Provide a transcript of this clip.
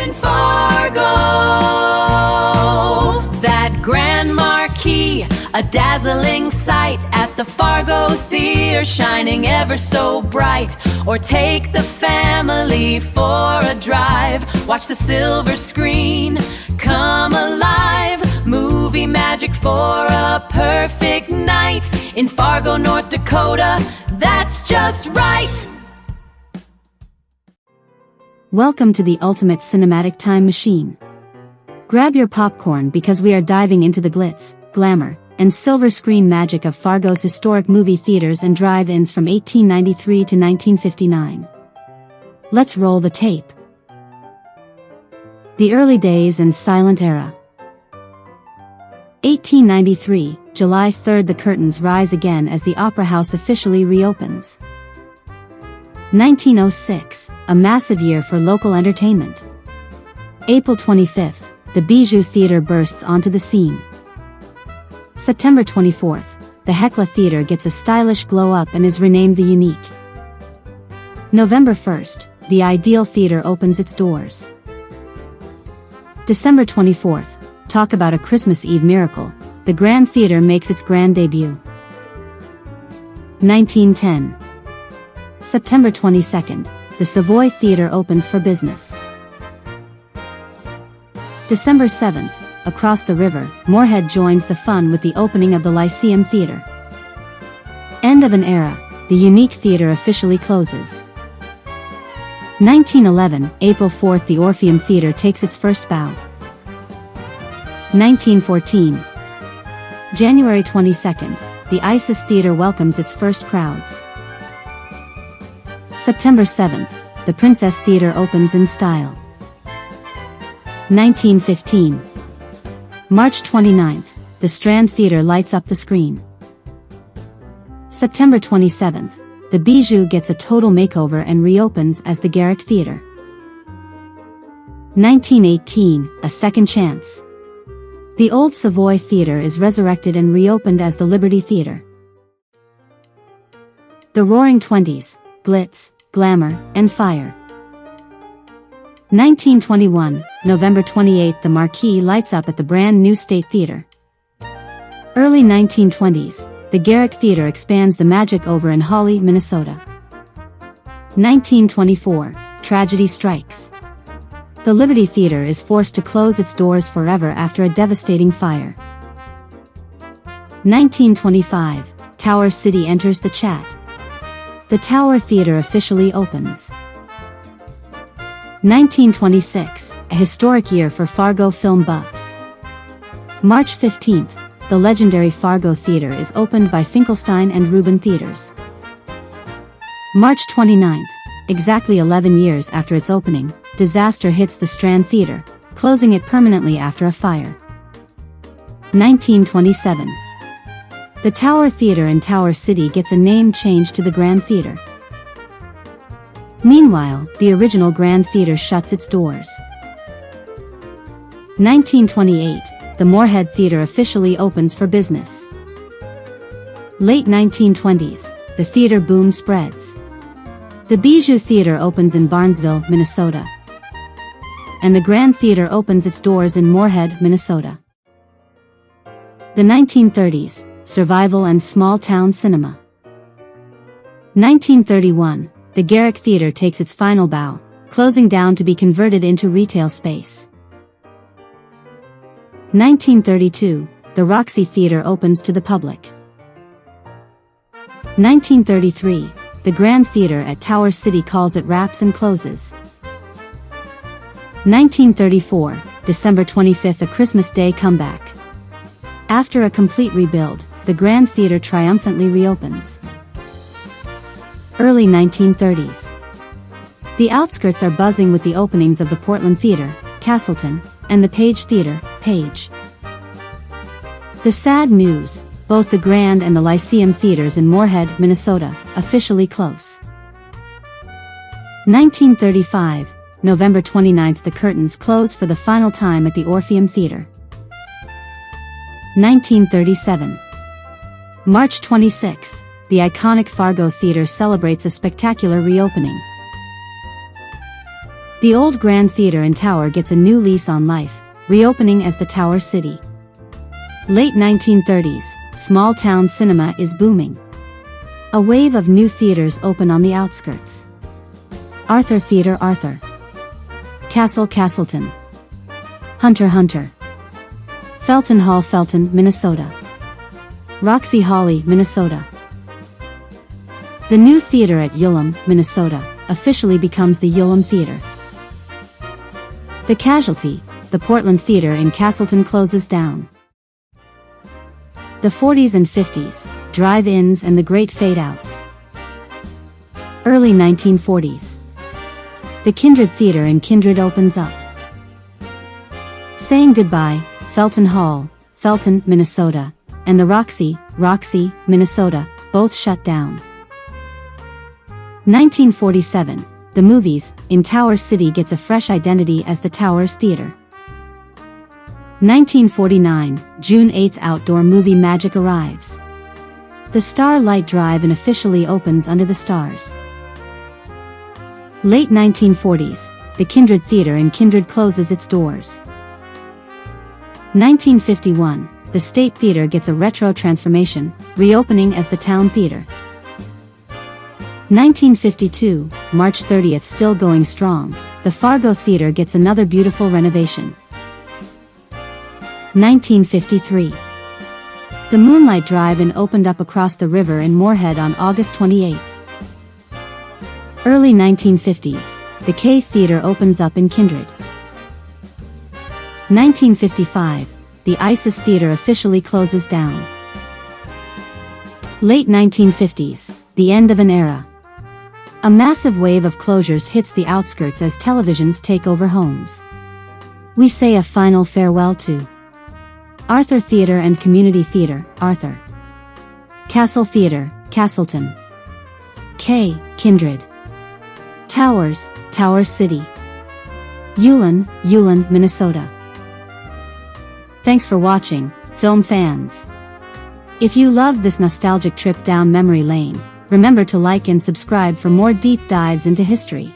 in Fargo. That grand marquee, a dazzling sight at the Fargo Theater, shining ever so bright. Or take the family for a drive, watch the silver screen come alive. Movie magic for a perfect night in Fargo, North Dakota. That's just right. Welcome to the ultimate cinematic time machine. Grab your popcorn because we are diving into the glitz, glamour, and silver screen magic of Fargo's historic movie theaters and drive-ins from 1893 to 1959. Let's roll the tape. The early days and silent era. 1893, July 3rd. The curtains rise again as the Opera House officially reopens. 1906, a massive year for local entertainment. April 25th, the Bijou Theater bursts onto the scene. September 24th, the Hecla Theater gets a stylish glow-up and is renamed the Unique. November 1st, the Ideal Theater opens its doors. December 24th, talk about a Christmas Eve miracle, the Grand Theater makes its grand debut. 1910. September 22nd, the Savoy Theater opens for business. December 7th, across the river, Moorhead joins the fun with the opening of the Lyceum Theater. End of an era, the Unique Theater officially closes. 1911, April 4th, the Orpheum Theater takes its first bow. 1914. January 22nd, the Isis Theater welcomes its first crowds. September 7th, the Princess Theater opens in style. 1915. March 29th, the Strand Theater lights up the screen. September 27th, the Bijou gets a total makeover and reopens as the Garrick Theater. 1918, a second chance. The old Savoy Theater is resurrected and reopened as the Liberty Theater. The Roaring Twenties, glitz, glamour, and fire. 1921, November 28th, the Marquee lights up at the brand new State Theater. Early 1920s, the Garrick Theater expands the magic over in Hawley, Minnesota. 1924, tragedy strikes. The Liberty Theater is forced to close its doors forever after a devastating fire. 1925, Tower City enters the chat. The Tower Theater officially opens. 1926, a historic year for Fargo film buffs. March 15th, the legendary Fargo Theater is opened by Finkelstein and Rubin Theaters. March 29th, exactly 11 years after its opening, disaster hits the Strand Theater, closing it permanently after a fire. 1927. The Tower Theater in Tower City gets a name change to the Grand Theater. Meanwhile, the original Grand Theater shuts its doors. 1928, the Moorhead Theater officially opens for business. Late 1920s, the theater boom spreads. The Bijou Theater opens in Barnesville, Minnesota. And the Grand Theater opens its doors in Moorhead, Minnesota. The 1930s, survival and small-town cinema. 1931, the Garrick Theater takes its final bow, closing down to be converted into retail space. 1932, the Roxy Theater opens to the public. 1933, the Grand Theater at Tower City calls it wraps and closes. 1934, December 25th, a Christmas Day comeback. After a complete rebuild, the Grand Theater triumphantly reopens. Early 1930s. The outskirts are buzzing with the openings of the Portland Theater, Castleton, and the Page Theater, Page. The sad news, both the Grand and the Lyceum Theaters in Moorhead, Minnesota, officially close. 1935, November 29th, the curtains close for the final time at the Orpheum Theater. 1937. March 26th, the iconic Fargo Theater celebrates a spectacular reopening. The old Grand Theater and Tower gets a new lease on life, reopening as the Tower City. Late 1930s, small-town cinema is booming. A wave of new theaters open on the outskirts. Arthur Theater, Arthur. Castle, Castleton. Hunter, Hunter. Felton Hall, Felton, Minnesota. Roxy Holly, Minnesota. The new theater at Ullum, Minnesota, officially becomes the Ullum Theater. The Casualty, the Portland Theater in Castleton, closes down. The 40s and 50s, drive-ins and the Great Fade Out. Early 1940s. The Kindred Theater in Kindred opens up. Saying Goodbye, Felton Hall, Felton, Minnesota, and the Roxy, Minnesota, both shut down. 1947, the Movies, in Tower City gets a fresh identity as the Towers Theater. 1949, June 8th, outdoor movie magic arrives. The Starlight Drive-In officially opens under the stars. Late 1940s, the Kindred Theater in Kindred closes its doors. 1951, the State Theater gets a retro transformation, reopening as the Town Theater. 1952, March 30th, still going strong, the Fargo Theater gets another beautiful renovation. 1953. The Moonlight Drive-In opened up across the river in Moorhead on August 28th. Early 1950s, the K Theater opens up in Kindred. 1955, the Isis Theater officially closes down. Late 1950s, the end of an era. A massive wave of closures hits the outskirts as televisions take over homes. We say a final farewell to Arthur Theater and Community Theater, Arthur. Castle Theater, Castleton. K, Kindred. Towers, Tower City. Ullum, Minnesota. Thanks for watching, film fans. If you loved this nostalgic trip down memory lane, remember to like and subscribe for more deep dives into history.